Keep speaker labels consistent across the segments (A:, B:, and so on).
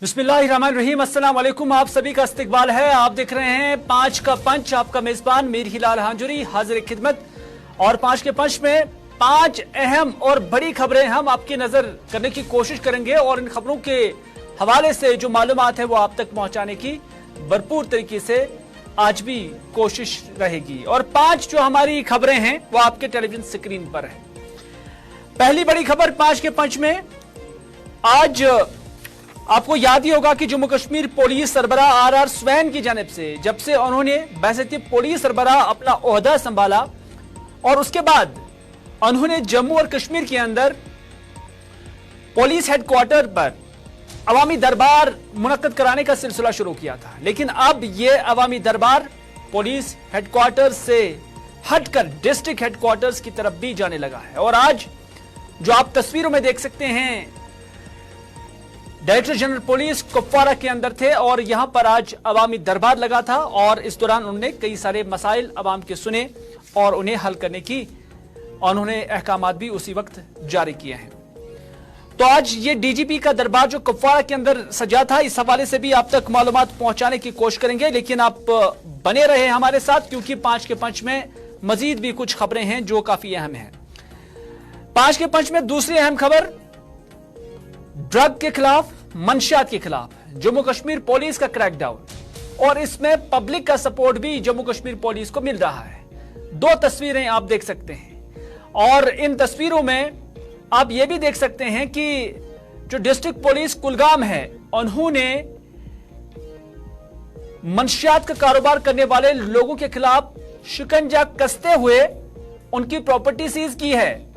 A: बिस्मिल्लाहिर्रहमानिर्रहीम, अस्सलाम वालेकुम। आप सभी का इस्तकबाल है। आप देख रहे हैं 5 का पंच। आपका मेजबान मीर हिलाल हांजुरी हाजिर खिदमत। और 5 के पंच में 5 अहम और बड़ी खबरें हम आपकी नजर करने की कोशिश करेंगे और इन खबरों के हवाले से जो मालूमात है वो आप तक पहुंचाने की भरपूर तरीके से आज भी कोशिश रहेगी। और 5 जो हमारी खबरें हैं वो आपके टेलीविजन स्क्रीन पर है। पहली बड़ी खबर 5 के पंच में, आज आपको याद ही होगा कि जम्मू कश्मीर पुलिस सरबराह आर स्वैन की जानिब से जब से उन्होंने बैसती पुलिस सरबराह अपना ओहदा संभाला और उसके बाद उन्होंने जम्मू और कश्मीर के अंदर पुलिस हेडक्वार्टर पर अवामी दरबार मुनक्कद कराने का सिलसिला शुरू किया था। लेकिन अब यह अवामी दरबार पुलिस हेडक्वार्टर से हटकर डिस्ट्रिक्ट हेडक्वार्टर्स की तरफ भी जाने लगा है। और आज जो आप तस्वीरों में देख सकते हैं, डायरेक्टर जनरल पुलिस कुपवारा के अंदर थे और यहां पर आज अवामी दरबार लगा था और इस दौरान उन्होंने कई सारे मसाइल अवाम के सुने और उन्हें हल करने की उन्होंने अहकामात भी उसी वक्त जारी किए हैं। तो आज ये डीजीपी का दरबार जो कुपवारा के अंदर सजा था, इस हवाले से भी आप तक मालूमात पहुंचाने की कोशिश करेंगे। लेकिन आप बने रहे हमारे साथ, क्योंकि 5 के पंच में मजीद भी कुछ खबरें हैं जो काफी अहम हैं। 5 के पंच में दूसरी अहम खबर, ड्रग के खिलाफ, मंशियात के खिलाफ जम्मू कश्मीर पुलिस का क्रैकडाउन और इसमें पब्लिक का सपोर्ट भी जम्मू कश्मीर पुलिस को मिल रहा है। 2 तस्वीरें आप देख सकते हैं और इन तस्वीरों में आप यह भी देख सकते हैं कि जो डिस्ट्रिक्ट पुलिस कुलगाम है, उन्होंने मंशियात का कारोबार करने वाले लोगों के खिलाफ शिकंजा कसते हुए उनकी प्रॉपर्टी सीज की है।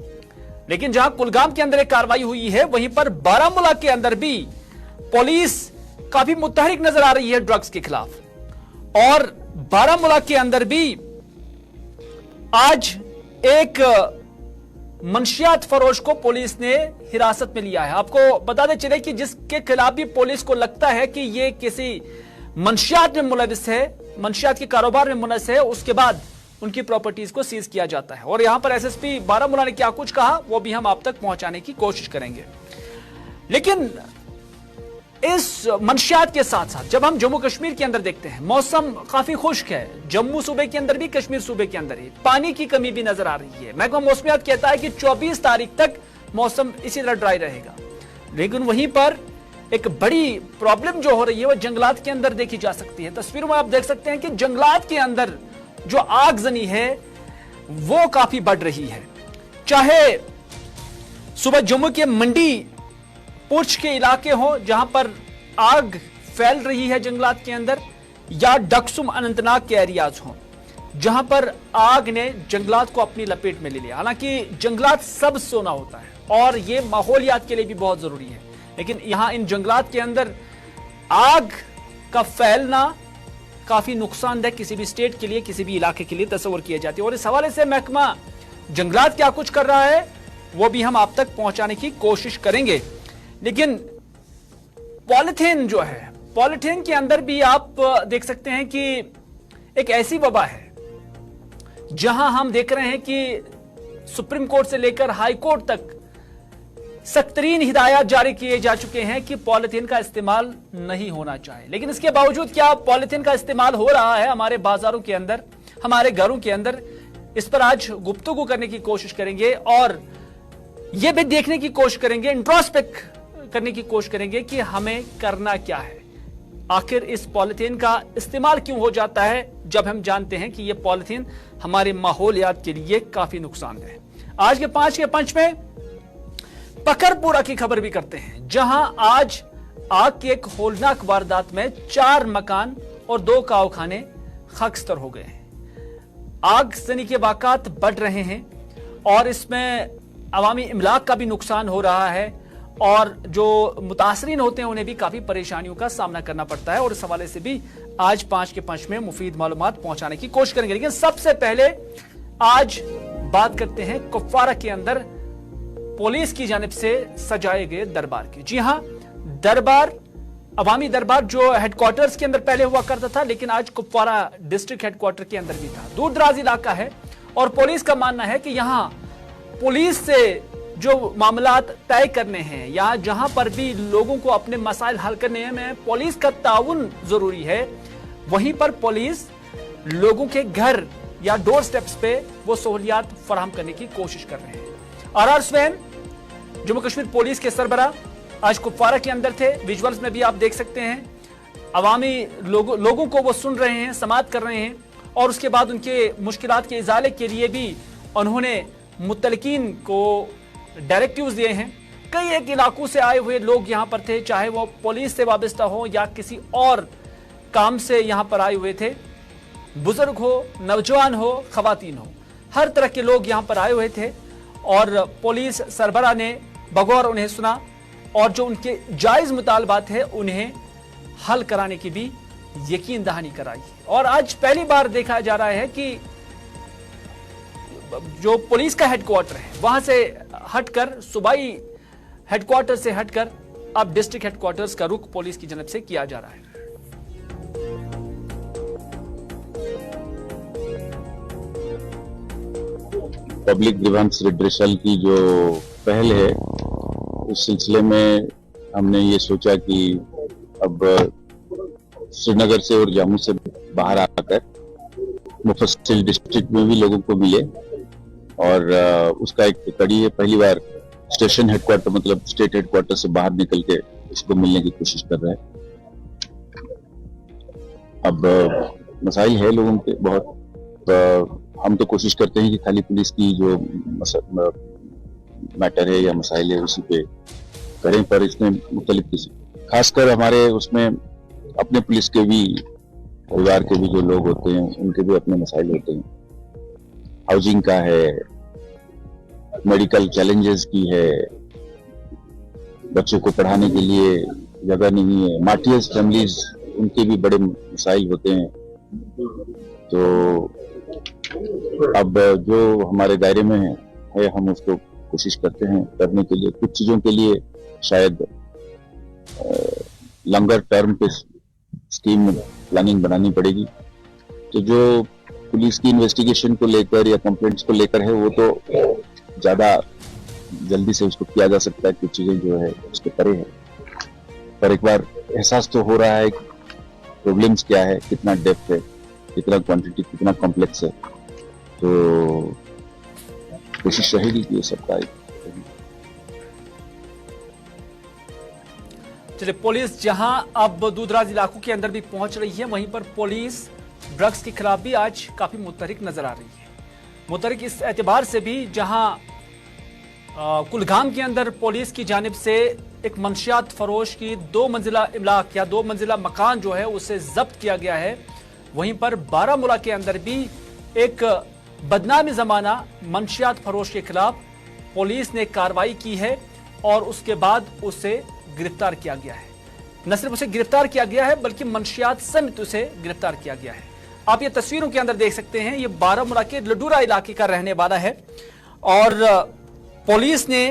A: लेकिन जहां कुलगाम के अंदर एक कार्रवाई हुई है, वहीं पर बारामूला के अंदर भी पुलिस काफी मुतहरिक नजर आ रही है ड्रग्स के खिलाफ। और बारामूला के अंदर भी आज एक मंशियात फरोश को पुलिस ने हिरासत में लिया है। आपको बताते चले कि जिसके खिलाफ भी पुलिस को लगता है कि ये किसी मंशियात में मुलविस है, मंशियात के कारोबार में मुलविस है, उसके बाद उनकी प्रॉपर्टीज को सीज किया जाता है। और यहां पर एसएसपी बारामूला ने क्या कुछ कहा वो भी हम आप तक पहुंचाने की कोशिश करेंगे। लेकिन इस मंशियात के साथ साथ जब हम जम्मू कश्मीर के अंदर देखते हैं, मौसम काफी खुश्क है। जम्मू सूबे के अंदर भी, कश्मीर सूबे के अंदर ही पानी की कमी भी नजर आ रही है। महकमा मौसमियात कहता है कि 24 तारीख तक मौसम इसी तरह ड्राई रहेगा। लेकिन वहीं पर एक बड़ी प्रॉब्लम जो हो रही है वो जंगलात के अंदर देखी जा सकती है। तस्वीरों में आप देख सकते हैं कि जंगलात के अंदर जो आगजनी है वो काफी बढ़ रही है। चाहे सुबह जम्मू के मंडी पुंछ के इलाके हो जहां पर आग फैल रही है जंगलात के अंदर, या डक्सुम अनंतनाग के एरियाज हो जहां पर आग ने जंगलात को अपनी लपेट में ले लिया। हालांकि जंगलात सब सोना होता है और ये माहौलियात के लिए भी बहुत जरूरी है, लेकिन यहां इन जंगलात के अंदर आग का फैलना काफी नुकसानदेह किसी भी स्टेट के लिए, किसी भी इलाके के लिए तस्वर किए जाती है। और इस हवाले से महकमा जंगलात क्या कुछ कर रहा है वो भी हम आप तक पहुंचाने की कोशिश करेंगे। लेकिन पॉलिथीन जो है, पॉलिथीन के अंदर भी आप देख सकते हैं कि एक ऐसी वबा है जहां हम देख रहे हैं कि सुप्रीम कोर्ट से लेकर हाई कोर्ट तक सख्तरीन हिदायत जारी किए जा चुके हैं कि पॉलिथीन का इस्तेमाल नहीं होना चाहिए। लेकिन इसके बावजूद क्या पॉलिथीन का इस्तेमाल हो रहा है हमारे बाजारों के अंदर, हमारे घरों के अंदर? इस पर आज गुफ्तगू करने की कोशिश करेंगे और यह भी देखने की कोशिश करेंगे, इंट्रोस्पेक्ट करने की कोशिश करेंगे कि हमें करना क्या है। आखिर इस पॉलिथीन का इस्तेमाल क्यों हो जाता है जब हम जानते हैं कि यह पॉलिथीन हमारे माहौलियात के लिए काफी नुकसानदेह है। आज के 5 के पंच में पकरपुरा की खबर भी करते हैं, जहां आज आग की एक होलनाक वारदात में 4 मकान और 2 कावखाने खाकस्तर हो गए हैं। आगजनी के वाक़ात बढ़ रहे हैं और इसमें अवामी इमलाक का भी नुकसान हो रहा है और जो मुतासरीन होते हैं उन्हें भी काफी परेशानियों का सामना करना पड़ता है। और इस हवाले से भी आज 5 के पंच में मुफीद मालूमात पहुंचाने की कोशिश करेंगे। लेकिन सबसे पहले आज बात करते हैं कुपवारा के अंदर पुलिस की जानिब से सजाए गए दरबार की। जी हां, दरबार, अवामी दरबार जो हेडक्वार्टर्स के अंदर पहले हुआ करता था, लेकिन आज कुपवारा डिस्ट्रिक्ट हेडक्वार्टर के अंदर भी था। दूर दराज इलाका है और पुलिस का मानना है कि यहां पुलिस से जो मामलात तय करने हैं या जहां पर भी लोगों को अपने मसाइल हल करने में पुलिस का ताउन जरूरी है, वहीं पर पुलिस लोगों के घर या डोर स्टेप्स पे वो सहूलियात फराहम करने की कोशिश कर रहे हैं। आर स्वैन जम्मू कश्मीर पुलिस के सरबराह आज कुपवारा के अंदर थे। विजुअल्स में भी आप देख सकते हैं, अवामी लोगों को वो सुन रहे हैं, समाअत कर रहे हैं और उसके बाद उनके मुश्किलात के इजाले के लिए भी उन्होंने मुतलकीन को डायरेक्टिव्स दिए हैं। कई एक इलाकों से आए हुए लोग यहां पर थे, चाहे वो पुलिस से वाबस्ता हो या किसी और काम से यहां पर आए हुए थे, बुजुर्ग हो, नौजवान हो, खवातीन हो, हर तरह के लोग यहां पर आए हुए थे और पुलिस सरबराह ने बगौर उन्हें सुना और जो उनके जायज मुतालबात है उन्हें हल कराने की भी यकीन दहानी कराई। और आज पहली बार देखा जा रहा है कि जो पुलिस का हेडक्वार्टर है वहां से हटकर, सूबाई हेडक्वार्टर से हटकर अब डिस्ट्रिक्ट हेडक्वार्टर्स का रुख पुलिस की जानब से किया जा रहा है।
B: पब्लिक ग्रीवेंस रिड्रेसल की जो पहल है, उस सिलसिले में हमने ये सोचा कि अब श्रीनगर से और जम्मू से बाहर आकर मुफस्सिल डिस्ट्रिक्ट में भी लोगों को मिले और उसका एक कड़ी है। पहली बार स्टेशन हेडक्वार्टर मतलब स्टेट हेडक्वार्टर से बाहर निकल के इसको मिलने की कोशिश कर रहे हैं। अब मसाइल है लोगों के बहुत, हम तो कोशिश करते हैं कि खाली पुलिस की जो मैटर है या मसाइल है उसी पे करें, पर इसमें मुख्तलिफ खासकर हमारे उसमें अपने पुलिस के भी, परिवार के भी जो लोग होते हैं उनके भी अपने मसाइल होते हैं। हाउसिंग का है, मेडिकल चैलेंजेस की है, बच्चों को पढ़ाने के लिए जगह नहीं है, मार्टियर्स फैमिलीज उनके भी बड़े मसाइल होते हैं। तो अब जो हमारे दायरे में है हम उसको कोशिश करते हैं करने के लिए। कुछ चीजों के लिए शायद लॉन्गर टर्म पे स्कीम प्लानिंग बनानी पड़ेगी। तो जो पुलिस की इन्वेस्टिगेशन को लेकर या कंप्लेंट्स को लेकर है वो तो ज्यादा जल्दी से उसको किया जा सकता है, कुछ चीजें जो है उसके परे है। पर एक बार एहसास तो हो रहा है कि प्रॉब्लम्स क्या है, कितना डेप्थ है, कितना क्वांटिटी, कितना कॉम्प्लेक्स है। तो कोशिश रहेगी कि ये सब का
A: चलिए, पुलिस जहां अब दूरदराज इलाकों के अंदर भी पहुंच रही है, वहीं पर पुलिस ड्रग्स के खिलाफ भी आज काफी मुतहरिक नजर आ रही है। मुतहरिक इस एतबार से भी जहां कुलगाम के अंदर पुलिस की जानिब से एक मंशियात फरोश की 2 मंजिला इमलाक या 2 मंजिला मकान जो है उसे जब्त किया गया है, वहीं पर बारामूला के अंदर भी एक बदनामी जमाना मंशियात फरोश के खिलाफ पुलिस ने कार्रवाई की है और उसके बाद उसे गिरफ्तार किया गया है। न सिर्फ उसे गिरफ्तार किया गया है बल्कि मंशियात समेत उसे गिरफ्तार किया गया है। आप ये तस्वीरों के अंदर देख सकते हैं, ये बारामूला के लडूरा इलाके का रहने वाला है और पुलिस ने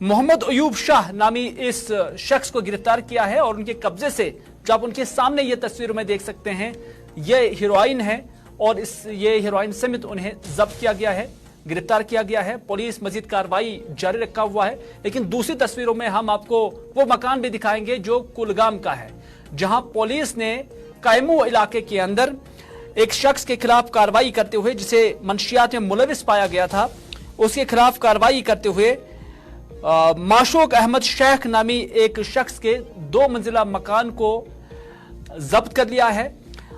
A: मोहम्मद अयूब शाह नामी इस शख्स को गिरफ्तार किया है और उनके कब्जे से, जो आप उनके सामने ये तस्वीरों में देख सकते हैं, ये हीरोइन है और ये हीरोइन समेत उन्हें जब्त किया गया है, गिरफ्तार किया गया है। पुलिस मजीद कार्रवाई जारी रखा हुआ है। लेकिन दूसरी तस्वीरों में हम आपको वो मकान भी दिखाएंगे जो कुलगाम का है, जहां पुलिस ने कायमू इलाके के अंदर एक शख्स के खिलाफ कार्रवाई करते हुए, जिसे मंशियात में मुलविस पाया गया था, उसके खिलाफ कार्रवाई करते हुए माशूक अहमद शेख नामी एक शख्स के 2 मंजिला मकान को जब्त कर लिया है।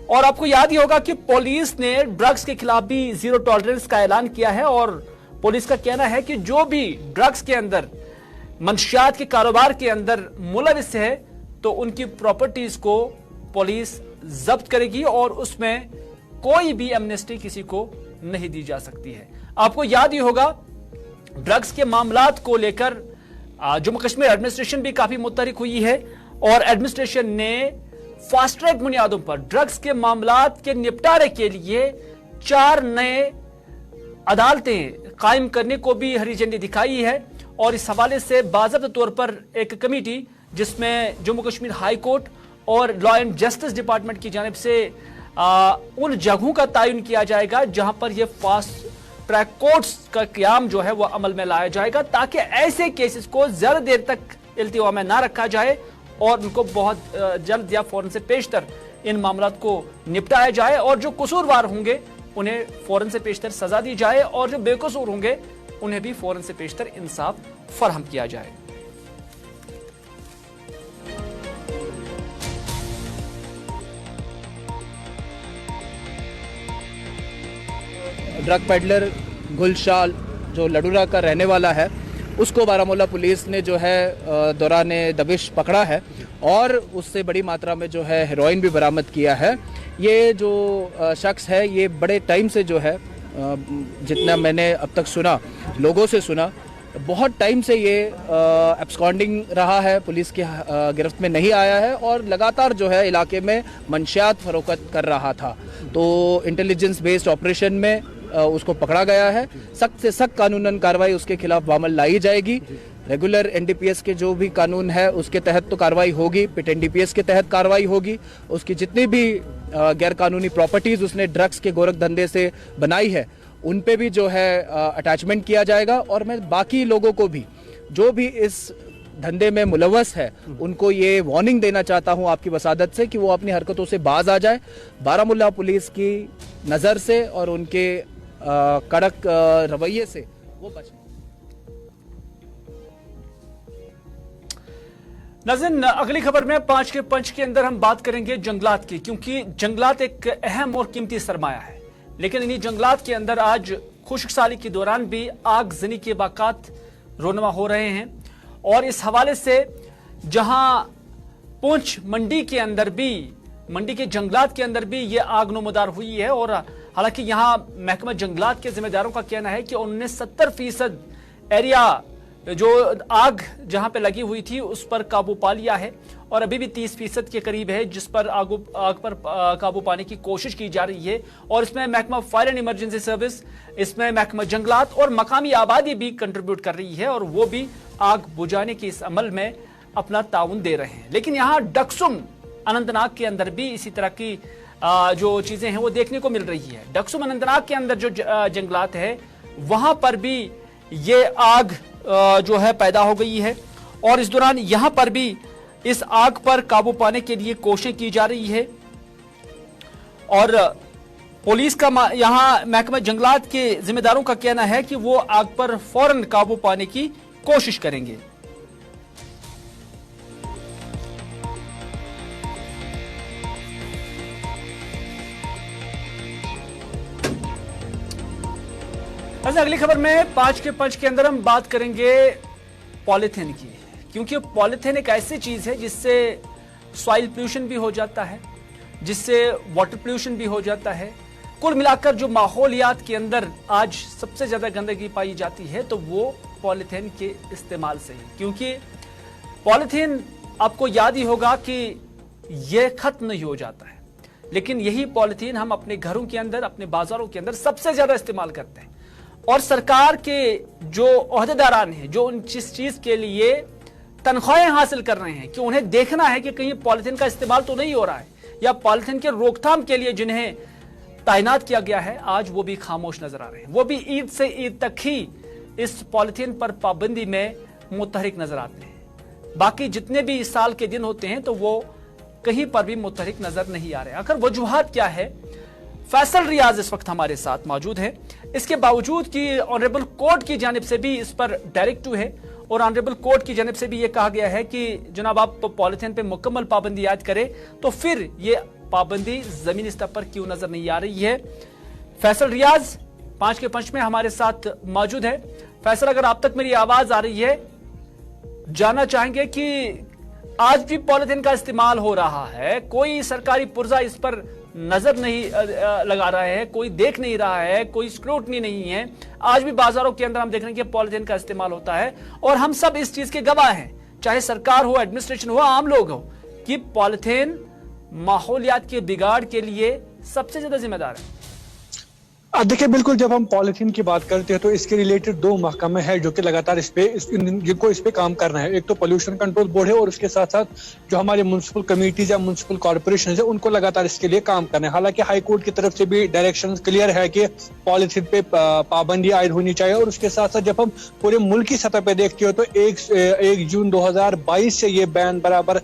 A: और आपको याद ही होगा कि पुलिस ने ड्रग्स के खिलाफ भी जीरो टॉलरेंस का ऐलान किया है और पुलिस का कहना है कि जो भी ड्रग्स के अंदर, मंशियात के कारोबार के अंदर मुलविस है तो उनकी प्रॉपर्टीज को पुलिस जब्त करेगी और उसमें कोई भी एमनेस्टी किसी को नहीं दी जा सकती है। आपको याद ही होगा ड्रग्स के मामलात को लेकर जम्मू कश्मीर एडमिनिस्ट्रेशन भी काफी मुतहरिक हुई है और एडमिनिस्ट्रेशन ने फास्ट ट्रैक बुनियादों पर ड्रग्स के मामलात के निपटारे के लिए 4 नए अदालतें कायम करने को भी हरी झंडी दिखाई है। और इस हवाले से बाज़ाब्ता तौर पर एक कमेटी जिसमें जम्मू कश्मीर हाई कोर्ट और लॉ एंड जस्टिस डिपार्टमेंट की जानिब से उन जगहों का तयन किया जाएगा जहां पर यह फास्ट ट्रैक कोर्ट्स का क़याम जो है वो अमल में लाया जाएगा, ताकि ऐसे केसेस को ज़्यादा देर तक इल्तिवा में ना रखा जाए और उनको बहुत जल्द या फौरन से पेशतर इन मामलात को निपटाया जाए, और जो कसूरवार होंगे उन्हें फौरन से पेशतर सजा दी जाए, और जो बेकसूर होंगे उन्हें भी फौरन से पेशतर इंसाफ फराहम किया जाए।
C: ड्रग पेडलर गुलशाल जो लडूरा का रहने वाला है, उसको बारामूला पुलिस ने जो है दौरान दबिश पकड़ा है और उससे बड़ी मात्रा में जो है हेरोइन भी बरामद किया है। ये जो शख्स है ये बड़े टाइम से जो है, जितना मैंने अब तक सुना, लोगों से सुना, बहुत टाइम से ये एब्सकॉन्डिंग रहा है, पुलिस की गिरफ्त में नहीं आया है और लगातार जो है इलाके में मंशियात फरोख्त कर रहा था। तो इंटेलिजेंस बेस्ड ऑपरेशन में उसको पकड़ा गया है। सख्त से सख्त कानूनन कार्रवाई उसके खिलाफ बामल लाई जाएगी। रेगुलर एनडीपीएस के जो भी कानून है उसके तहत तो कार्रवाई होगी, पिट एनडीपीएस के तहत कार्रवाई होगी। उसकी जितनी भी गैर कानूनी प्रॉपर्टीज उसने ड्रग्स के गोरख धंधे से बनाई है उन पे भी जो है अटैचमेंट किया जाएगा। और मैं बाकी लोगों को भी जो भी इस धंधे में मुलव्वस है उनको ये वार्निंग देना चाहता हूं आपकी वसादत से कि वो अपनी हरकतों से बाज आ जाए, बारामूला पुलिस की नज़र से और उनके कड़क रवैये से वो बचें।
A: नाज़रीन, अगली खबर में 5 के पंच के अंदर हम बात करेंगे जंगलात की, क्योंकि जंगलात एक अहम और कीमती सरमाया है, लेकिन इन्हीं जंगलात के अंदर आज खुश्कसाली के दौरान भी आगजनी के वाक़ात रोनमा हो रहे हैं। और इस हवाले से जहां पुंछ मंडी के अंदर भी, मंडी के जंगलात के अंदर भी ये आग नमदार हुई है, और हालांकि यहां महकमा जंगलात के जिम्मेदारों का कहना है कि उन्होंने 70% एरिया जो आग जहां पे लगी हुई थी उस पर काबू पा लिया है, और अभी भी 30% के करीब है जिस पर आग पर काबू पाने की कोशिश की जा रही है। और इसमें महकमा फायर एंड इमरजेंसी सर्विस, इसमें महकमा जंगलात और मकामी आबादी भी कंट्रीब्यूट कर रही है, और वो भी आग बुझाने के इस अमल में अपना ताउन दे रहे हैं। लेकिन यहाँ डक्सुम अनंतनाग के अंदर भी इसी तरह की जो चीजें हैं वो देखने को मिल रही है। डक्सुम अनंतनाग के अंदर जो जंगलात है वहां पर भी ये आग जो है पैदा हो गई है, और इस दौरान यहां पर भी इस आग पर काबू पाने के लिए कोशिश की जा रही है। और पुलिस का यहां महकमा जंगलात के जिम्मेदारों का कहना है कि वो आग पर फौरन काबू पाने की कोशिश करेंगे। अगली खबर में 5 के पंच के अंदर हम बात करेंगे पॉलीथीन की, क्योंकि पॉलीथीन एक ऐसी चीज है जिससे सॉइल पोल्यूशन भी हो जाता है, जिससे वाटर पोल्यूशन भी हो जाता है। कुल मिलाकर जो माहौलियात के अंदर आज सबसे ज्यादा गंदगी पाई जाती है तो वो पॉलीथीन के इस्तेमाल से ही, क्योंकि पॉलीथीन आपको याद ही होगा कि यह खत्म नहीं हो जाता है, लेकिन यही पॉलीथीन हम अपने घरों के अंदर, अपने बाजारों के अंदर सबसे ज्यादा इस्तेमाल करते हैं। और सरकार के जो ओहदेदारान हैं, जो जिस चीज के लिए तनख्वाहें हासिल कर रहे हैं कि उन्हें देखना है कि कहीं पॉलीथीन का इस्तेमाल तो नहीं हो रहा है, या पॉलीथीन के रोकथाम के लिए जिन्हें तैनात किया गया है, आज वो भी खामोश नजर आ रहे हैं। वो भी ईद से ईद तक ही इस पॉलीथीन पर पाबंदी में मुतहरिक नजर आते हैं। बाकी जितने भी इस साल के दिन होते हैं तो वो कहीं पर भी मुतहरिक नजर नहीं आ रहे। आखिर वजूहात क्या है? फैसल रियाज इस वक्त हमारे साथ मौजूद है। इसके बावजूद कि ऑनरेबल कोर्ट की जानिब से भी इस पर डायरेक्टिव है, और ऑनरेबल कोर्ट की जानिब से भी ये कहा गया है कि जनाब आप पॉलीथीन पे मुकम्मल पाबंदी आयद करें, तो फिर ये पाबंदी जमीनी स्तर पर क्यों नजर नहीं आ रही है। फैसल रियाज 5 के पंच में हमारे साथ मौजूद है। फैसल, अगर आप तक मेरी आवाज आ रही है, जानना चाहेंगे कि आज भी पॉलीथीन का इस्तेमाल हो रहा है, कोई सरकारी पुर्जा इस पर नजर नहीं लगा रहा है, कोई देख नहीं रहा है, कोई स्क्रूटनी नहीं है। आज भी बाजारों के अंदर हम देख रहे हैं कि पॉलीथीन का इस्तेमाल होता है, और हम सब इस चीज के गवाह हैं, चाहे सरकार हो, एडमिनिस्ट्रेशन हो, आम लोग हो, कि पॉलीथीन माहौलियात के बिगाड़ के लिए सबसे ज्यादा जिम्मेदार है।
D: देखिए बिल्कुल, जब हम पॉलिथीन की बात करते हैं तो इसके रिलेटेड 2 महकमे हैं जो कि लगातार जिनको इस पे काम करना है। एक तो पोल्यूशन कंट्रोल बोर्ड है और उसके साथ साथ जो हमारे म्युनिसिपल कमेटीज या म्युनिसिपल कॉर्पोरेशन है उनको लगातार इसके लिए काम करना है। हालांकि हाई कोर्ट की तरफ से भी डायरेक्शन क्लियर है कि पॉलिथीन पे पाबंदी आयद होनी चाहिए। और उसके साथ साथ जब हम पूरे मुल्क की सतह पे देखते हो तो 1 जून 2022 से ये बैन बराबर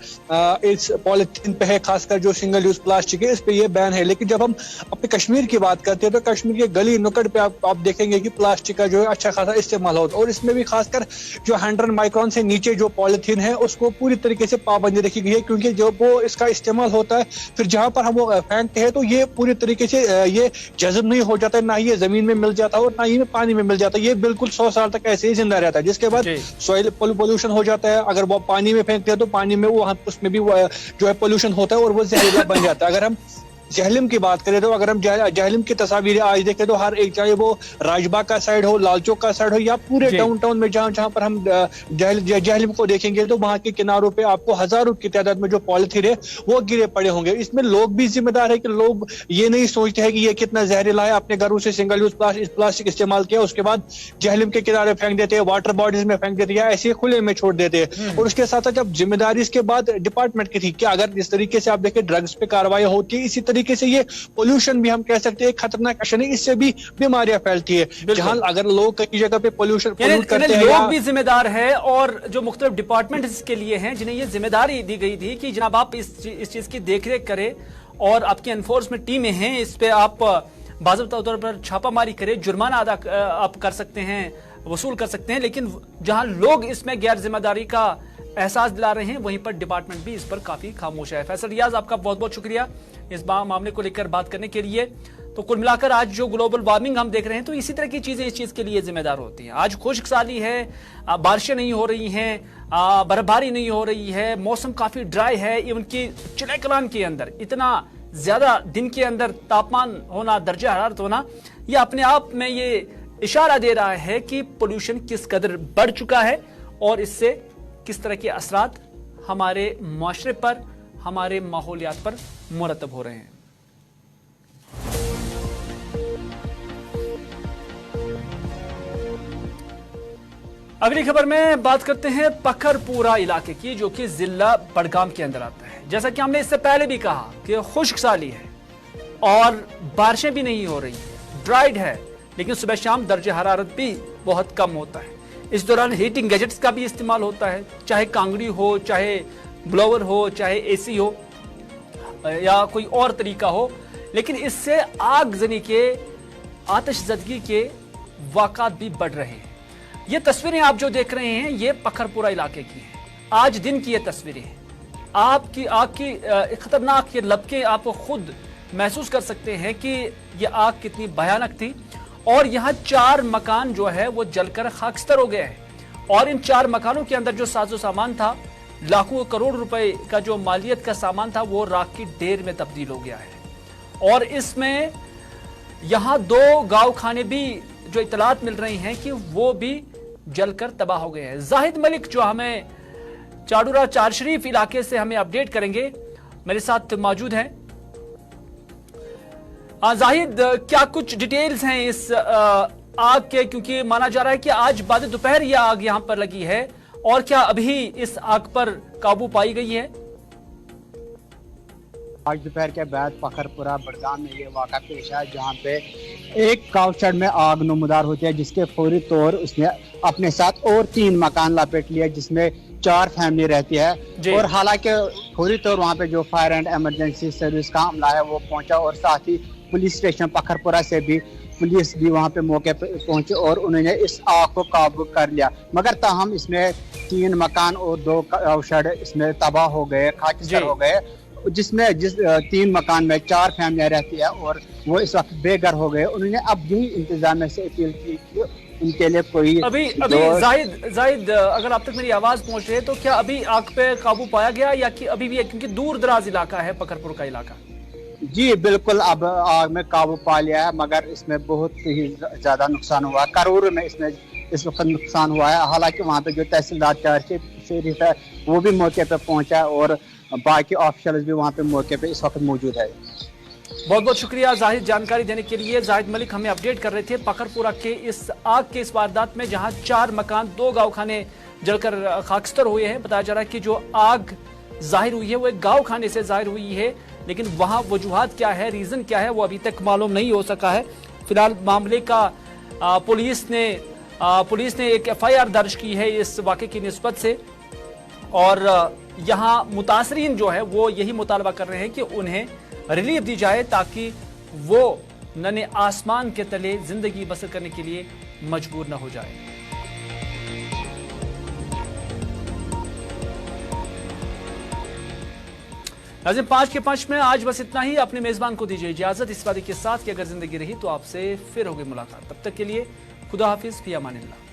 D: इस पॉलिथीन पे है, खासकर जो सिंगल यूज प्लास्टिक है इस पे ये बैन है। लेकिन जब हम अपने कश्मीर की बात करते हैं तो कश्मीर के गली नुक्कड़ पे आप देखेंगे कि प्लास्टिक का जो है अच्छा खासा इस्तेमाल होता है। और इसमें भी खासकर जो 100 माइक्रोन से नीचे जो पॉलिथीन है उसको पूरी तरीके से पाबंदी रखी गई है, क्योंकि जब वो इसका इस्तेमाल होता है फिर जहां पर हम वो फेंकते हैं तो ये पूरी तरीके से ये जज़ब नहीं हो जाता है, ना ही ये जमीन में मिल जाता है और ना ही पानी में मिल जाता है। ये बिल्कुल 100 साल तक ऐसे ही जिंदा रहता है, जिसके बाद सॉइल पोल्यूशन हो जाता है। अगर वो पानी में फेंकते हैं तो पानी में वो उसमें भी जो है पोल्यूशन होता है और वो जहरीला बन जाता है। अगर हम जहलम की बात करें तो अगर हम जहलम की तस्वीरें आज देखें तो हर एक, चाहे वो राजबाग का साइड हो, लाल चौक का साइड हो या पूरे डाउनटाउन में जहां पर हम जहलम को देखेंगे तो वहां के किनारों पे आपको हजारों की तादाद में जो पॉलिथीन है वो गिरे पड़े होंगे। इसमें लोग भी जिम्मेदार है कि लोग ये नहीं सोचते हैं कि ये कितना जहरीला है, अपने घरों से सिंगल यूज प्लास्टिक इस्तेमाल किया उसके बाद जहलम के किनारे फेंक देते हैं, वाटर बॉडीज में फेंक देते हैं या ऐसे खुले में छोड़ देते हैं। और उसके साथ साथ जब जिम्मेदारी इसके बाद डिपार्टमेंट की थी कि अगर इस तरीके से आप देखें ड्रग्स पे कार्रवाई होती है, इसी तरीके से ये पोल्यूशन भी हम कह सकते हैं खतरनाक अशर है, इससे भी बीमारियां फैलती है। जहां अगर लोग कई जगह पे पोल्यूट करते हैं,
A: लोग भी जिम्मेदार है और जो मुख्तलिफ डिपार्टमेंट इसके लिए हैं जिन्हें ये जिम्मेदारी दी गई थी कि जनाब आप इस चीज की देखरेख करें और आपकी एनफोर्समेंट टीमें हैं, इस पे आप बाज़ाब्ता तौर पर छापामारी करें, जुर्माना अदा आप कर सकते हैं, वसूल कर सकते हैं। लेकिन जहां लोग इसमें गैर जिम्मेदारी का एहसास दिला रहे हैं वहीं पर डिपार्टमेंट भी इस पर काफी खामोश है। फैसल रियाज, आपका बहुत बहुत शुक्रिया इस मामले को लेकर बात करने के लिए। तो कुल मिलाकर आज जो ग्लोबल वार्मिंग हम देख रहे हैं तो इसी तरह की चीजें इस चीज के लिए जिम्मेदार होती हैं। आज खुश्क साली है, बारिशें नहीं हो रही हैं, बर्फबारी नहीं हो रही है, मौसम काफी ड्राई है। इवन की चिड़े कलान के अंदर इतना ज्यादा दिन के अंदर तापमान होना, दर्जा हरारत होना, यह अपने आप में ये इशारा दे रहा है कि पोल्यूशन किस कदर बढ़ चुका है और इससे किस तरह के असरात हमारे मुआशरे पर, हमारे माहौलियात पर मुरतब हो रहे हैं। अगली खबर में बात करते हैं पखरपुरा इलाके की, जो कि जिला बड़गाम के अंदर आता है। जैसा कि हमने इससे पहले भी कहा कि खुश्क साली है और बारिशें भी नहीं हो रही है, ड्राइड है, लेकिन सुबह शाम दर्जा हरारत भी बहुत कम होता है। इस दौरान हीटिंग गैजेट्स का भी इस्तेमाल होता है, चाहे कांगड़ी हो, चाहे ब्लोवर हो, चाहे एसी हो या कोई और तरीका हो, लेकिन इससे आगजनी के, आतिशज़दगी के वाक़ात भी बढ़ रहे हैं। ये तस्वीरें आप जो देख रहे हैं ये पखरपुरा इलाके की हैं। आज दिन की ये तस्वीरें हैं। आपकी आग की खतरनाक ये लपकें आप खुद महसूस कर सकते हैं कि ये आग कितनी भयानक थी। और यहाँ 4 मकान जो है वो जलकर खाकस्तर हो गए हैं और इन 4 मकानों के अंदर जो साजो सामान था, लाखों करोड़ रुपए का जो मालियत का सामान था, वो राख की ढेर में तब्दील हो गया है। और इसमें यहाँ 2 गांव खाने भी जो इतलात मिल रही हैं कि वो भी जलकर तबाह हो गए हैं। जाहिद मलिक जो हमें चाडूरा चार शरीफ इलाके से हमें अपडेट करेंगे, मेरे साथ मौजूद हैं। जाहिद, क्या कुछ डिटेल्स हैं इस आग के, क्योंकि माना जा रहा है कि आज बाद दोपहर यह आग यहां पर लगी है, और क्या अभी इस आग पर काबू पाई गई है?
E: आज दोपहर के बाद पखरपुरा बड़गाम में ये वाक़ा पेश है, जहाँ पे एक काउशेड में आग नमूदार होती है, जिसके फौरी तौर उसने अपने साथ और 3 मकान लपेट लिया, जिसमें 4 फैमिली रहती है। और हालांकि फौरी तौर वहाँ पे जो फायर एंड इमरजेंसी सर्विस का अमला है वो पहुंचा, और साथ ही पुलिस स्टेशन पखरपुरा से भी पुलिस भी वहाँ पे मौके पे पहुंचे और उन्होंने इस आग को काबू कर लिया। मगर ताहम इसमें 3 मकान और 2 काउशेड इसमें तबाह हो गए, खाकस्तर हो गए, जिसमें 3 मकान में 4 फैमिलियां रहती है और वो इस वक्त बेघर हो गए। उन्होंने अब यही इंतजामिया से अपील की कि उनके लिए कोई
A: अभी जाहिद, अगर आप तक मेरी आवाज पहुंच रही है तो क्या अभी आग पे काबू पाया गया या कि अभी भी है, क्योंकि दूर दराज इलाका है पखरपुर का इलाका?
E: जी बिल्कुल, अब आग में काबू पा लिया है, मगर इसमें बहुत ही ज्यादा नुकसान हुआ। करोड़ में इसमें इस वक्त नुकसान हुआ है। हालांकि वहाँ पे जो तहसीलदार चार शरीफ है वो भी मौके पे पहुंचा है और बाकी ऑफिशियल भी वहाँ पे मौके पे इस वक्त मौजूद है।
A: बहुत बहुत शुक्रिया जाहिद, जानकारी देने के लिए। जाहिद मलिक हमें अपडेट कर रहे थे पखरपुरा के इस आग के इस वारदात में, जहां 4 मकान 2 गाँव खाने जलकर खाकस्तर हुए हैं। बताया जा रहा है कि जो आग जाहिर हुई है वो एक गाँव खाने से जाहिर हुई है, लेकिन वहां वजूहात क्या है, रीजन क्या है, वो अभी तक मालूम नहीं हो सका है। फिलहाल मामले का पुलिस ने एक FIR दर्ज की है इस वाक़े की निस्बत से, और यहाँ मुतासरीन जो है वो यही मुतालबा कर रहे हैं कि उन्हें रिलीफ दी जाए ताकि वो नन्हे आसमान के तले जिंदगी बसर करने के लिए मजबूर न हो जाए। नाज़रीन, 5 के 5 में आज बस इतना ही। अपने मेजबान को दीजिए इजाजत इस वादे के साथ कि अगर जिंदगी रही तो आपसे फिर होगी मुलाकात। तब तक के लिए खुदा हाफिज, फी अमानिल्लाह।